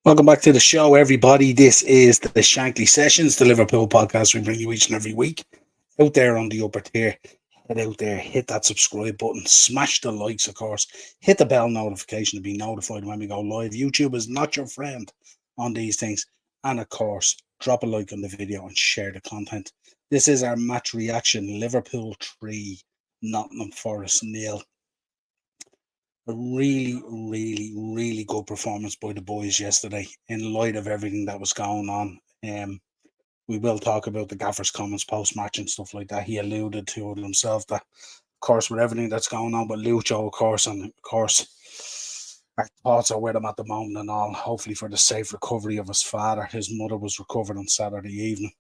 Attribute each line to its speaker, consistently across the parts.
Speaker 1: Welcome back to the show, everybody. This is the Shankly Sessions, the Liverpool podcast we bring you each and every week. Out there on the upper tier, head out there, hit that subscribe button, smash the likes, of course, hit the bell notification to be notified when we go live. YouTube is not your friend on these things. And of course, drop a like on the video and share the content. This is our match reaction. Liverpool 3, Nottingham Forest 0. A really good performance by the boys yesterday in light of everything that was going on. We will talk about the Gaffers Comments post-match and stuff like that. He alluded to it himself that, of course, with everything that's going on with Lucho, of course, and of course, our thoughts are with him at the moment and all, hopefully for the safe recovery of his father. His mother was recovered on Saturday evening,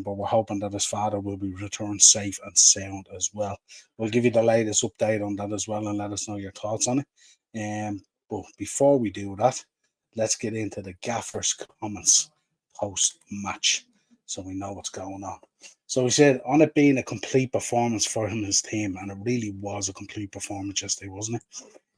Speaker 1: but we're hoping that his father will be returned safe and sound as well. We'll give you the latest update on that as well and let us know your thoughts on it. But before we do that, let's get into the Gaffers Comments post-match so we know what's going on. So he said, on it being a complete performance for him and his team, and it really was a complete performance yesterday, wasn't it?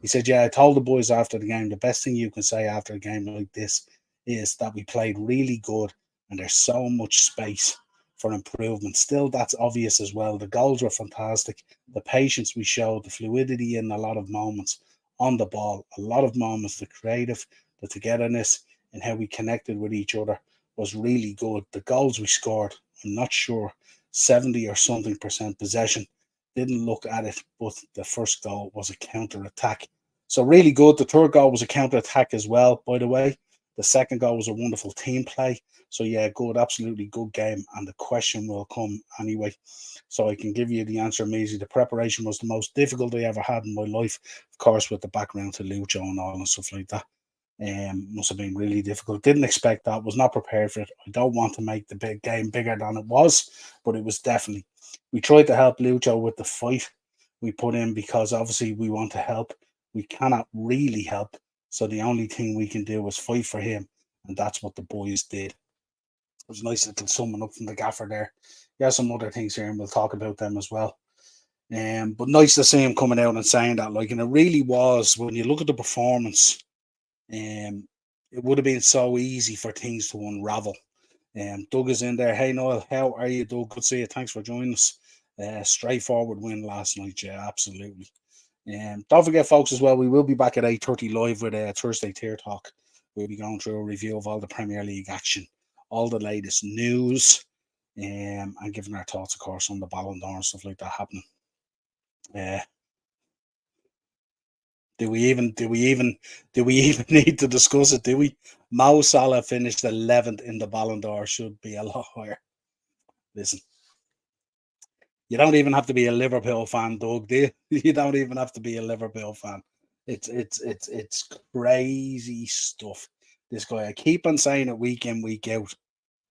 Speaker 1: He said, yeah, I told the boys after the game, the best thing you can say after a game like this is that we played really good and there's so much space for improvement. Still, that's obvious as well. The goals were fantastic. The patience we showed, the fluidity in a lot of moments on the ball, a lot of moments, the creative, the togetherness, and how we connected with each other was really good. The goals we scored, I'm not sure, 70 or something % possession. Didn't look at it, but the first goal was a counter-attack. So really good. The third goal was a counter-attack as well, by the way. The second goal was a wonderful team play. So, yeah, good, absolutely good game. And the question will come anyway. So I can give you the answer immediately. The preparation was the most difficult I ever had in my life, of course, with the background to Lucho and all and stuff like that. Must have been really difficult. Didn't expect that. Was not prepared for it. I don't want to make the big game bigger than it was, but it was definitely. We tried to help Lucho with the fight we put in because obviously we want to help. We cannot really help. So the only thing we can do is fight for him. And that's what the boys did. It was a nice little summing up from the gaffer there. He has some other things here and we'll talk about them as well. But nice to see him coming out and saying that. And it really was, when you look at the performance, it would have been so easy for things to unravel. Doug is in there. Hey, Niall, how are you, Doug? Good to see you. Thanks for joining us. Straightforward win last night. Yeah, absolutely. Don't forget, folks, as well, we will be back at 8:30 live with Thursday Tier Talk. We'll be going through a review of all the Premier League action, all the latest news, and giving our thoughts, of course, on the Ballon d'Or and stuff like that happening. Do we even need to discuss it? Do we? Mo Salah finished 11th in the Ballon d'Or. Should be a lot higher. Listen, you don't even have to be a Liverpool fan, Doug. Do you? You don't even have to be a Liverpool fan. It's crazy stuff. This guy, I keep on saying it week in, week out.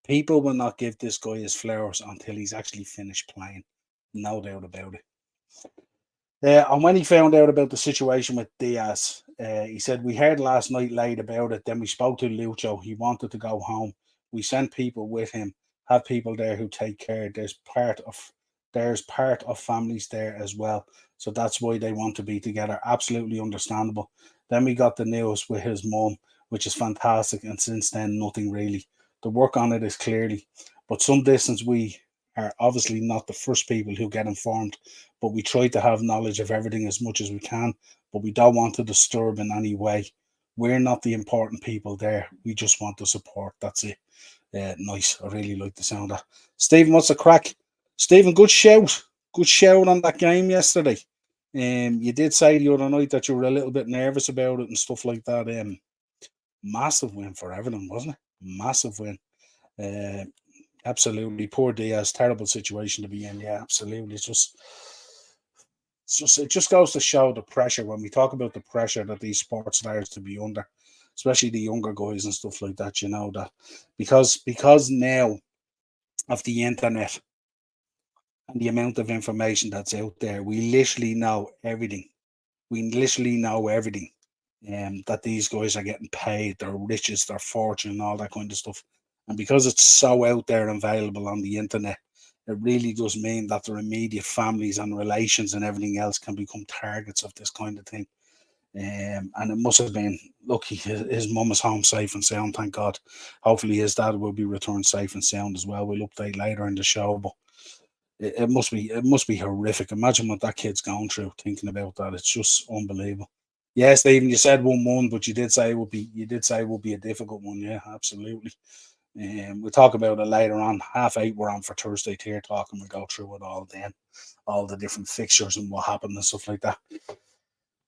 Speaker 1: People will not give this guy his flowers until he's actually finished playing. No doubt about it. And when he found out about the situation with Diaz, he said, we heard last night late about it. Then we spoke to Lucho. He wanted to go home. We sent people with him, have people there who take care. There's part of families there as well. So that's why they want to be together. Absolutely understandable. Then we got the news with his mum, which is fantastic. And since then, nothing really. The work on it is clearly. But some distance, we are obviously not the first people who get informed, but we try to have knowledge of everything as much as we can, but we don't want to disturb in any way. We're not the important people there. We just want to support. That's it. Nice. I really like the sound of that. Stephen, what's the crack? Stephen, good shout. Good shout on that game yesterday. You did say the other night that you were a little bit nervous about it and stuff like that. Massive win for Everton, wasn't it? Massive win. Absolutely. Poor Diaz, terrible situation to be in. Yeah, absolutely. It just goes to show the pressure when we talk about the pressure that these sports stars to be under, especially the younger guys and stuff like that, that because now of the internet and the amount of information that's out there, we literally know everything. We literally know everything. That these guys are getting paid, their riches, their fortune, all that kind of stuff. And because it's so out there and available on the internet, it really does mean that their immediate families and relations and everything else can become targets of this kind of thing. And it must have been lucky his mum is home safe and sound, thank God. Hopefully his dad will be returned safe and sound as well. We'll update later in the show, but it must be horrific. Imagine what that kid's going through thinking about that. It's just unbelievable. Yeah, Stephen, you said 1-1, but you did say it would be a difficult one. Yeah, absolutely. We'll talk about it later on. 8:30 we're on for Thursday tier talk, and we'll go through it all then, all the different fixtures and what happened and stuff like that.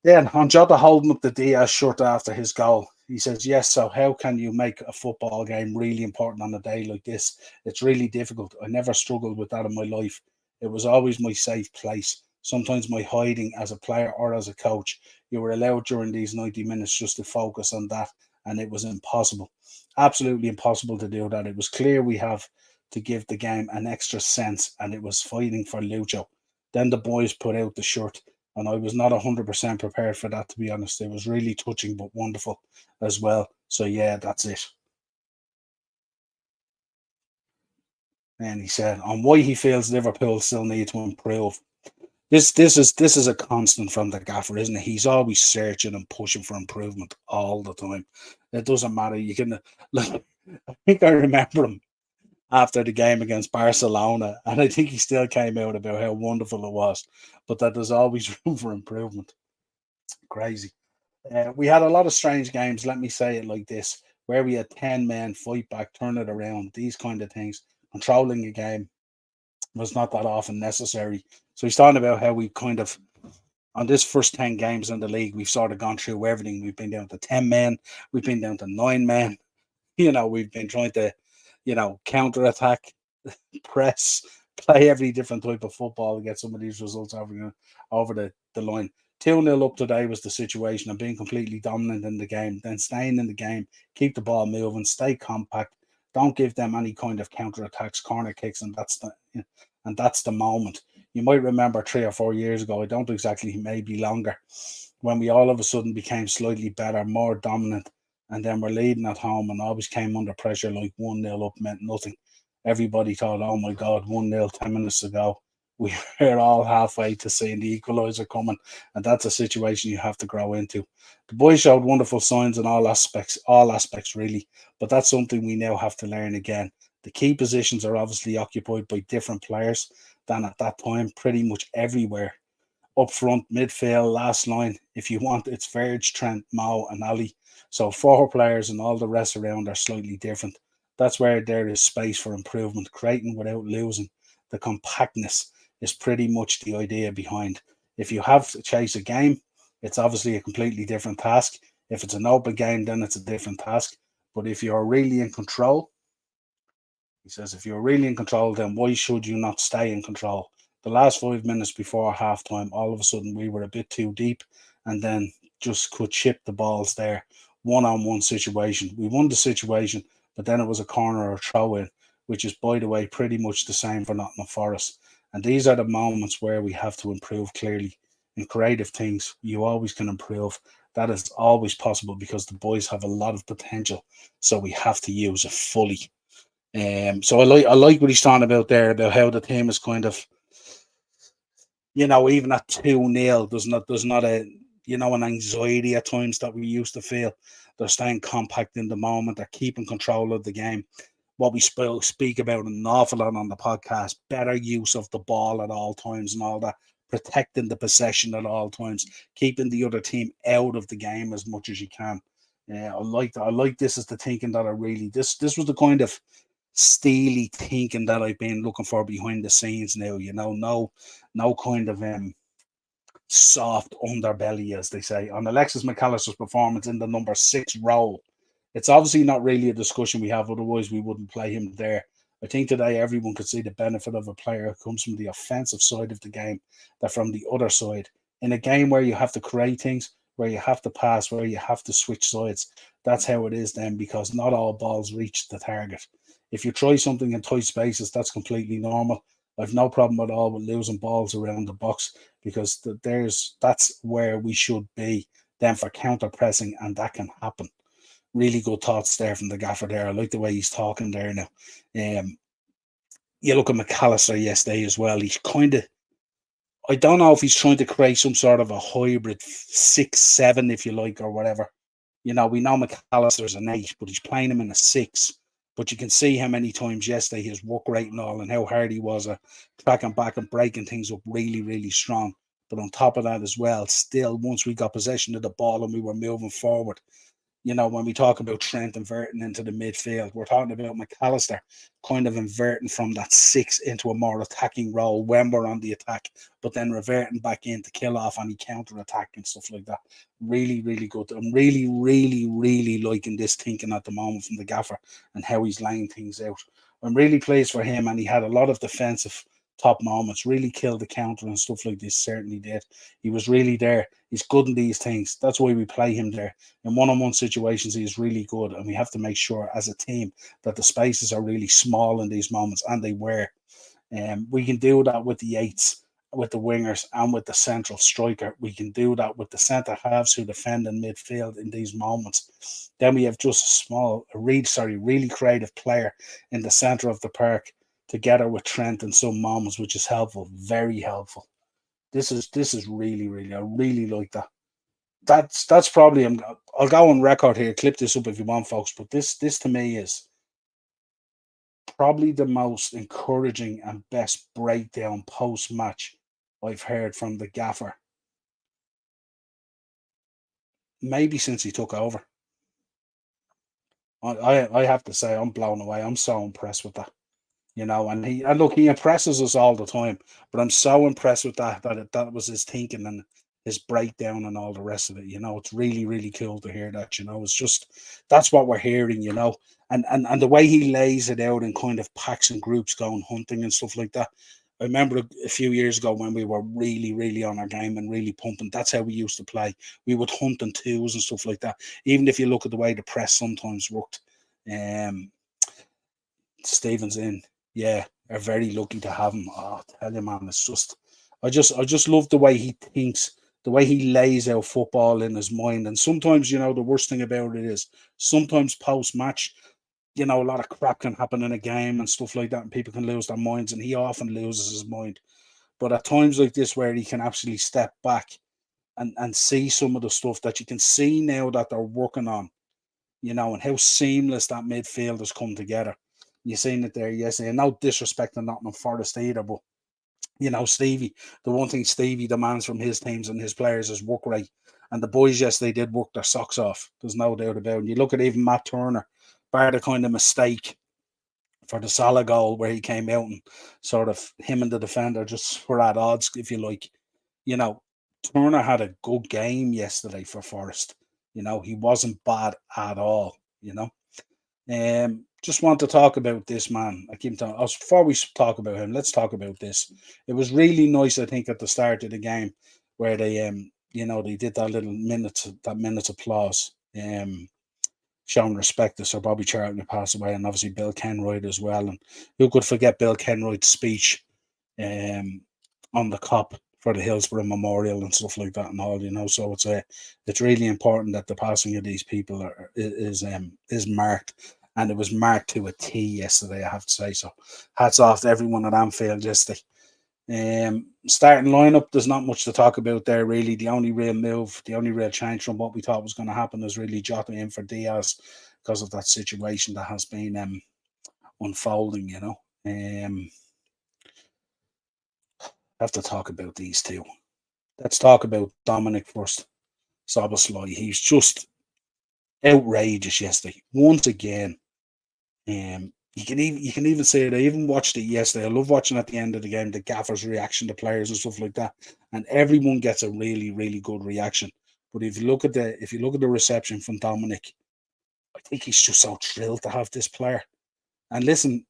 Speaker 1: Then on Jota holding up the Diaz shirt after his goal, he says, "Yes, so how can you make a football game really important on a day like this? It's really difficult. I never struggled with that in my life. It was always my safe place. Sometimes my hiding as a player or as a coach. You were allowed during these 90 minutes just to focus on that, and it was impossible. Absolutely impossible to do that. It was clear we have to give the game an extra sense, and it was fighting for Lucho. Then the boys put out the shirt, and I was not 100% prepared for that, to be honest. It was really touching but wonderful as well. So yeah, that's it." And he said on why he feels Liverpool still need to improve. This is a constant from the gaffer, isn't it? He's always searching and pushing for improvement all the time. It doesn't matter. You can look. I think I remember him after the game against Barcelona, and I think he still came out about how wonderful it was, but that there's always room for improvement. Crazy. We had a lot of strange games, let me say it like this, where we had 10 men fight back, turn it around, these kind of things. Controlling a game was not that often necessary. So he's talking about how we kind of, on this first 10 games in the league, we've sort of gone through everything. We've been down to 10 men, we've been down to 9 men. We've been trying to, counter attack, press, play every different type of football to get some of these results over the line. 2-0 up today was the situation, and being completely dominant in the game, then staying in the game, keep the ball moving, stay compact, don't give them any kind of counter attacks, corner kicks, and that's the moment. You might remember 3 or 4 years ago, I don't exactly, maybe longer, when we all of a sudden became slightly better, more dominant, and then we're leading at home and always came under pressure like 1-0 up meant nothing. Everybody thought, oh my God, 1-0 10 minutes ago. We were all halfway to seeing the equaliser coming, and that's a situation you have to grow into. The boys showed wonderful signs in all aspects really, but that's something we now have to learn again. The key positions are obviously occupied by different players than at that time, pretty much everywhere. Up front, midfield, last line. If you want, it's Verge, Trent, Mo, and Ali. So four players and all the rest around are slightly different. That's where there is space for improvement, creating without losing. The compactness is pretty much the idea behind. If you have to chase a game, it's obviously a completely different task. If it's an open game, then it's a different task. But if you're really in control, he says, if you're really in control, then why should you not stay in control? The last 5 minutes before halftime, all of a sudden we were a bit too deep, and then just could chip the balls there. One-on-one situation. We won the situation, but then it was a corner or throw in, which is, by the way, pretty much the same for Nottingham Forest. And these are the moments where we have to improve clearly. In creative things, you always can improve. That is always possible because the boys have a lot of potential. So we have to use it fully. So I like what he's talking about there, about how the team is kind of, even at 2-0, there's not an anxiety at times that we used to feel. They're staying compact in the moment, they're keeping control of the game. What we speak about an awful lot on the podcast, better use of the ball at all times and all that, protecting the possession at all times, keeping the other team out of the game as much as you can. Yeah, I like that. I like this is the thinking that I really this was the kind of steely thinking that I've been looking for behind the scenes now. No kind of soft underbelly, as they say. On Alexis McAllister's performance in the number 6 role, it's obviously not really a discussion we have, otherwise we wouldn't play him there. I think today everyone could see the benefit of a player who comes from the offensive side of the game, that from the other side. In a game where you have to create things, where you have to pass, where you have to switch sides, that's how it is then, because not all balls reach the target. If you try something in tight spaces, that's completely normal. I've no problem at all with losing balls around the box, because that's where we should be then for counter pressing, and that can happen. Really good thoughts there from the gaffer there. I like the way he's talking there now. You look at McAllister yesterday as well. He's kind of, I don't know if he's trying to create some sort of a hybrid 6-7, if you like, or whatever. We know McAllister's an 8, but he's playing him in a 6. But you can see how many times yesterday his work rate and all, and how hard he was at tracking back and breaking things up really, really strong. But on top of that as well, still, once we got possession of the ball and we were moving forward, when we talk about Trent inverting into the midfield, we're talking about McAllister kind of inverting from that 6 into a more attacking role when we're on the attack, but then reverting back in to kill off any counter attack and stuff like that. Really, really good. I'm really, really, really liking this thinking at the moment from the gaffer and how he's laying things out. I'm really pleased for him, and he had a lot of defensive top moments, really killed the counter and stuff like this. Certainly did. He was really there. He's good in these things. That's why we play him there. In one-on-one situations, he is really good, and we have to make sure as a team that the spaces are really small in these moments, and they were. We can do that with the 8s, with the wingers, and with the central striker. We can do that with the centre halves who defend in midfield in these moments. Then we have just really creative player in the centre of the park together with Trent in some moments, which is helpful, very helpful. This is really, really, I really like that. That's probably, I'll go on record here, clip this up if you want, folks, but this to me is probably the most encouraging and best breakdown post-match I've heard from the gaffer, maybe since he took over. I have to say, I'm blown away. I'm so impressed with that. And look, he impresses us all the time, but I'm so impressed with that was his thinking and his breakdown and all the rest of it. It's really, really cool to hear that. It's just, that's what we're hearing. And the way he lays it out in kind of packs and groups going hunting and stuff like that. I remember a few years ago when we were really, really on our game and really pumping. That's how we used to play. We would hunt in twos and stuff like that. Even if you look at the way the press sometimes worked. Stevens in, yeah, are very lucky to have him. Oh, I tell you, man, it's just, I just love the way he thinks, the way he lays out football in his mind. And sometimes, the worst thing about it is sometimes post match, a lot of crap can happen in a game and stuff like that, and people can lose their minds, and he often loses his mind. But at times like this, where he can actually step back and see some of the stuff that you can see now that they're working on, and how seamless that midfield has come together. You seen it there yesterday. And no disrespect to Nottingham Forest either, but Stevie, the one thing Stevie demands from his teams and his players is work rate. And the boys yesterday did work their socks off. There's no doubt about it. And you look at even Matt Turner, bar the kind of mistake for the Salah goal where he came out and sort of him and the defender just were at odds, if you like. Turner had a good game yesterday for Forest. He wasn't bad at all. Just want to talk about this man. I keep talking. Before we talk about him, let's talk about this. It was really nice, I think, at the start of the game where they they did that little minute's applause, showing respect to Sir Bobby Charlton who passed away, and obviously Bill Kenwright as well. And who could forget Bill Kenwright's speech on the Cop for the Hillsborough Memorial and stuff like that and all, so it's really important that the passing of these people is marked, and it was marked to a T yesterday, I have to say. So hats off to everyone at Anfield yesterday. Starting lineup, there's not much to talk about there really. The only real change from what we thought was going to happen is really Jota in for Diaz because of that situation that has been unfolding, have to talk about these two. Let's talk about Dominic first. Szoboszlai. He's just outrageous yesterday. Once again. You can even say it. I even watched it yesterday. I love watching at the end of the game the gaffer's reaction to players and stuff like that. And everyone gets a really, really good reaction. But if you look at the reception from Dominic, I think he's just so thrilled to have this player. And listen,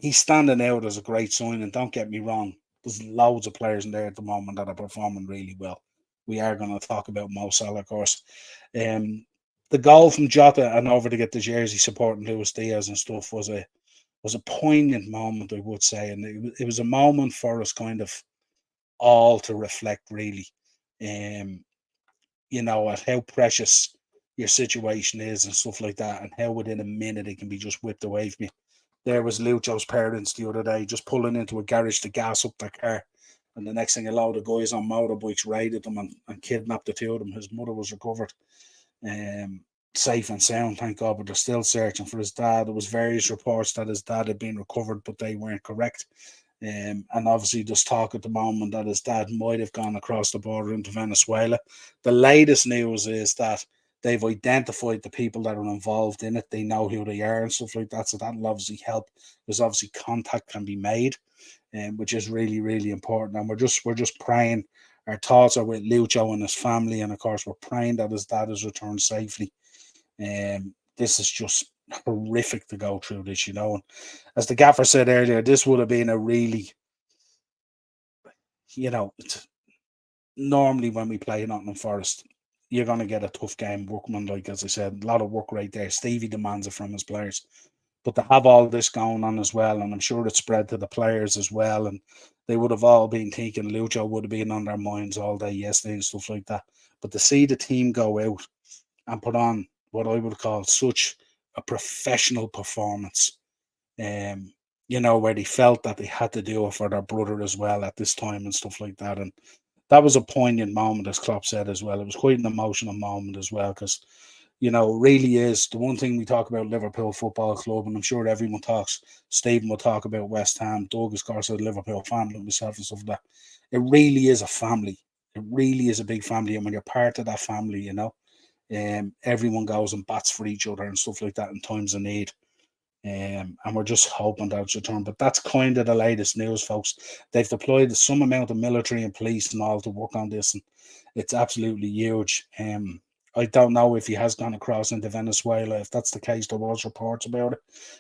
Speaker 1: he's standing out as a great sign, and don't get me wrong, there's loads of players in there at the moment that are performing really well. We are going to talk about Mo Salah, of course. The goal from Jota and over to get the jersey supporting Luis Diaz and stuff was a poignant moment, I would say, and it was a moment for us kind of all to reflect really, at how precious your situation is and stuff like that, and how within a minute it can be just whipped away from you. There was Lucho's parents the other day just pulling into a garage to gas up their car, And the next thing, a load of guys on motorbikes raided them and kidnapped the two of them. His mother was recovered, safe and sound, thank God, but they're still searching for his dad. There was various reports that his dad had been recovered, but they weren't correct. And obviously there's talk at the moment that his dad might have gone across the border into Venezuela. The latest news is that they've identified the people that are involved in it. They know who they are and stuff like that. So that'll obviously help. There's obviously contact can be made, which is really, really important. And we're just praying. Our thoughts are with Lucho and his family, and of course we're praying that his dad has returned safely. This is just horrific to go through this, And as the gaffer said earlier, this would have been a really, normally when we play Nottingham Forest, you're going to get a tough game, workmanlike, as I said, a lot of work right there. Stevie demands it from his players. But to have all this going on as well, and I'm sure it spread to the players as well, and they would have all been thinking Lucho would have been on their minds all day yesterday and stuff like that. But to see the team go out and put on what I would call such a professional performance, where they felt that they had to do it for their brother as well at this time and stuff like that. And that was a poignant moment, as Klopp said as well. It was quite an emotional moment as well, because, it really is the one thing we talk about Liverpool Football Club, and I'm sure everyone talks. Stephen will talk about West Ham. Doug, of course, a Liverpool fan like myself and stuff like that. It really is a family. It really is a big family, and when you're part of that family, everyone goes and bats for each other and stuff like that in times of need. And we're just hoping that it's returned. But that's kind of the latest news, folks. They've deployed some amount of military and police and all to work on this, and it's absolutely huge. I don't know if he has gone across into Venezuela. If that's the case, there was reports about it.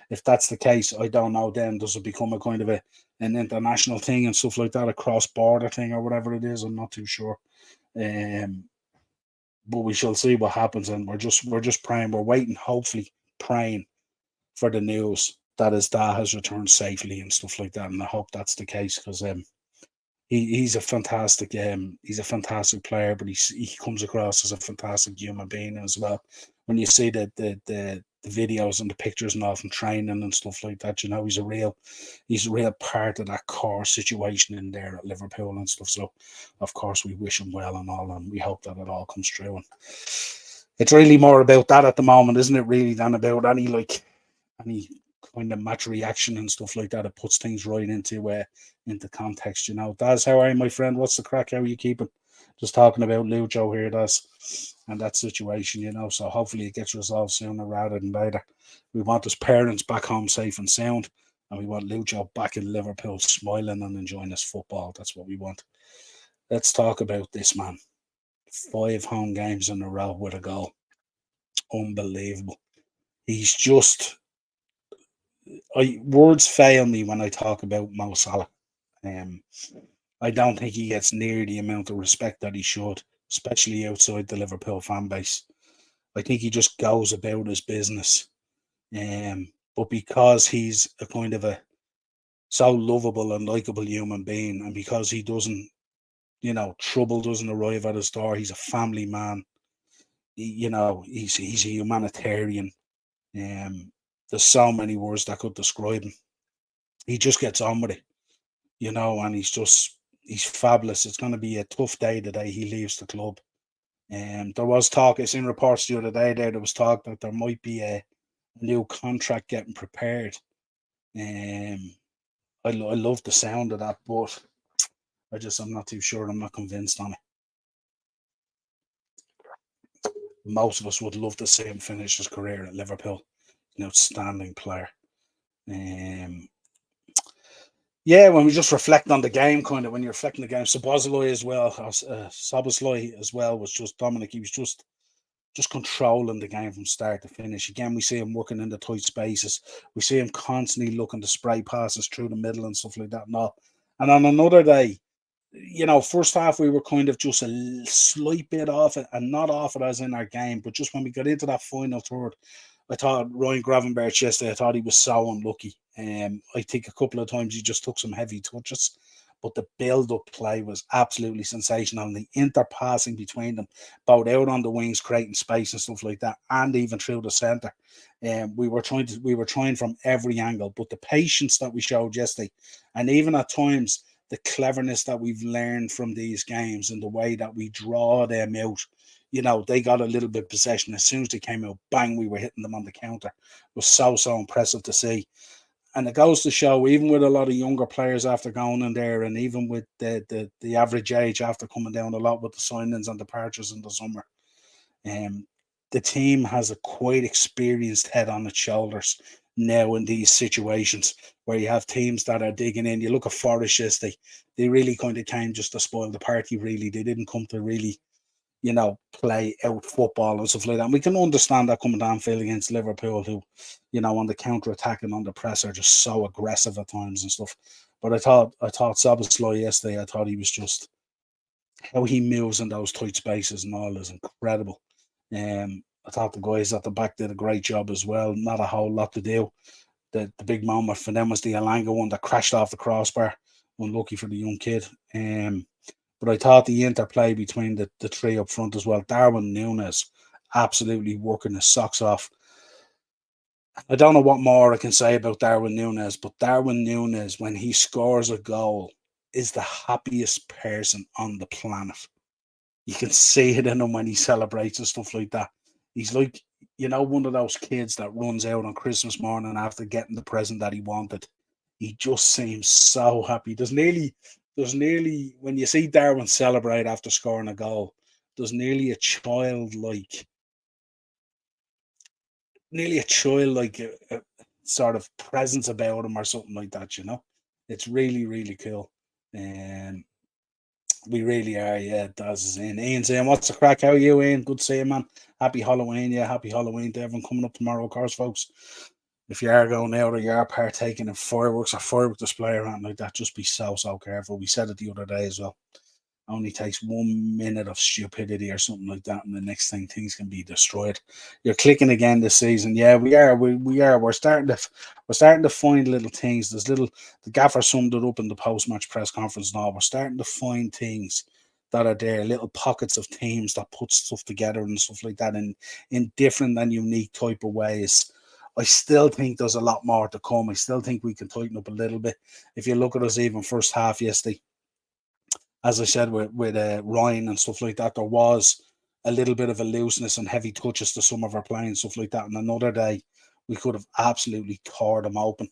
Speaker 1: If that's the case, I don't know then. Does it become a kind of an international thing and stuff like that, a cross-border thing or whatever it is? I'm not too sure. But we shall see what happens, and we're just praying. We're waiting, hopefully praying for the news that his dad has returned safely and stuff like that. And I hope that's the case, because he's a fantastic player, but he comes across as a fantastic human being as well. When you see the videos and the pictures and all from training and stuff like that, he's a real part of that core situation in there at Liverpool and stuff. So of course we wish him well and all, and we hope that it all comes true. And it's really more about that at the moment, isn't it, really, than about any kind of match reaction and stuff like that. It puts things right into context, Daz, how are you, my friend? What's the crack? How are you keeping? Just talking about Lucho here, Daz, and that situation, so hopefully it gets resolved sooner rather than later. We want his parents back home safe and sound, and we want Lucho back in Liverpool smiling and enjoying his football. That's what we want. Let's talk about this man. 5 home games in a row with a goal. Unbelievable. He's just... words fail me when I talk about Mo Salah. I don't think he gets near the amount of respect that he should, especially outside the Liverpool fan base. I think he just goes about his business. But because he's a kind of a so lovable and likable human being, and because he doesn't, trouble doesn't arrive at his door, he's a family man. He's a humanitarian. There's so many words that could describe him. He just gets on with it, and he's fabulous. It's going to be a tough day the day he leaves the club. There was talk, it's in reports the other day there was talk that there might be a new contract getting prepared. I love the sound of that, but I'm not too sure. I'm not convinced on it. Most of us would love to see him finish his career at Liverpool. An outstanding player. Yeah, when we just reflect on the game, when you're reflecting the game, Szoboszlai as well was just Dominic. He was just controlling the game from start to finish. Again, we see him working in the tight spaces. We see him constantly looking to spray passes through the middle and stuff like that and all. And on another day, first half we were kind of just a slight bit off it, and not off it as in our game, but just when we got into that final third, I thought Ryan Gravenberch yesterday, I thought he was so unlucky. I think a couple of times he just took some heavy touches, but the build-up play was absolutely sensational. And the interpassing between them, both out on the wings, creating space and stuff like that, and even through the centre. We were trying from every angle, but the patience that we showed yesterday, and even at times the cleverness that we've learned from these games and the way that we draw them out. You know, they got a little bit of possession. As soon as they came out, bang, we were hitting them on the counter. It was so impressive to see. And it goes to show, even with a lot of younger players after going in there, and even with the average age after coming down a lot with the signings and departures in the summer, the team has a quite experienced head on its shoulders now in these situations where you have teams that are digging in. You look at Forest yesterday, they really kind of came just to spoil the party, really. They didn't come to really, you know, play out football and stuff like that. And we can understand that coming down field against Liverpool, who, you know, on the counter attack and on the press are just so aggressive at times and stuff. But I thought Szoboszlai yesterday, I thought he was just, how he moves in those tight spaces and all is incredible. I thought the guys at the back did a great job as well. Not a whole lot to do. The big moment for them was the Elanga one that crashed off the crossbar. Unlucky for the young kid. But I thought the interplay between the three up front as well. Darwin Núñez absolutely working his socks off. I don't know what more I can say about Darwin Núñez, but Darwin Núñez, when he scores a goal, is the happiest person on the planet. You can see it in him when he celebrates and stuff like that. He's like, you know, one of those kids that runs out on Christmas morning after getting the present that he wanted. He just seems so happy. There's nearly, when you see Darwin celebrate after scoring a goal, there's nearly a childlike sort of presence about him or something like that, you know. It's really, really cool. And we really are, yeah. Daz is in. Ian's in. What's the crack? How are you, Ian? Good to see you, man. Happy Halloween, yeah. Happy Halloween to everyone coming up tomorrow, of course, folks. If you are going out or you are partaking in fireworks or firework display or anything like that, just be so careful. We said it the other day as well. Only takes 1 minute of stupidity or something like that, and the next thing things can be destroyed. You're clicking again this season. Yeah, we are. We are. We're starting to find little things. The gaffer summed it up in the post-match press conference now. We're starting to find things that are there, little pockets of teams that put stuff together and stuff like that in different and unique type of ways. I still think there's a lot more to come. I still think we can tighten up a little bit. If you look at us even first half yesterday, as I said, with Ryan and stuff like that, there was a little bit of a looseness and heavy touches to some of our playing, stuff like that. And another day, we could have absolutely tore them open.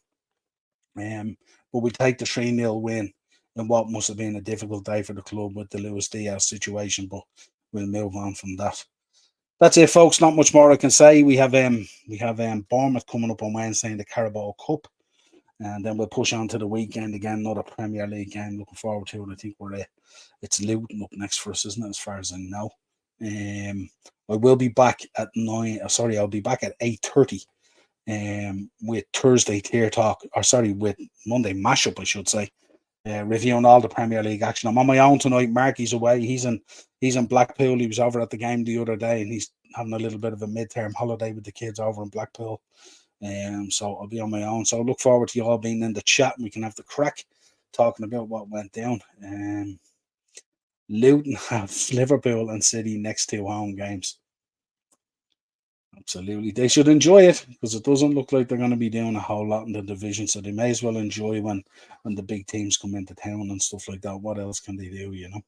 Speaker 1: But we take the 3-0 win in what must have been a difficult day for the club with the Luis Diaz situation, but we'll move on from that. That's it, folks. Not much more I can say. We have Bournemouth coming up on Wednesday in the Carabao Cup. And then we'll push on to the weekend again, another Premier League game. Looking forward to it. I think it's Luton up next for us, isn't it? As far as I know. I will be back at 9. Sorry, I'll be back at 8:30. With Thursday Tier Talk, with Monday Mashup, I should say. Reviewing all the Premier League action. I'm on my own tonight. Marky's away. He's in Blackpool. He was over at the game the other day, and he's having a little bit of a midterm holiday with the kids over in Blackpool. So I'll be on my own. So I look forward to you all being in the chat, and we can have the crack talking about what went down. Luton have Liverpool and City next 2 home games. Absolutely. They should enjoy it because it doesn't look like they're going to be doing a whole lot in the division. So they may as well enjoy when the big teams come into town and stuff like that. What else can they do, you know?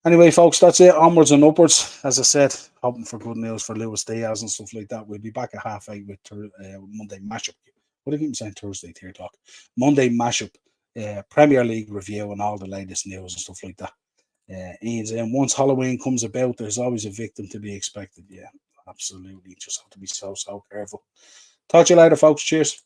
Speaker 1: Anyway, folks, that's it. Onwards and upwards. As I said, hoping for good news for Luis Diaz and stuff like that. We'll be back at 8:30 with Monday Mashup. What did I keep saying? Thursday Tier Talk. Monday Mashup, Premier League review and all the latest news and stuff like that. And once Halloween comes about, there's always a victim to be expected. Yeah, absolutely. Just have to be so careful. Talk to you later, folks. Cheers.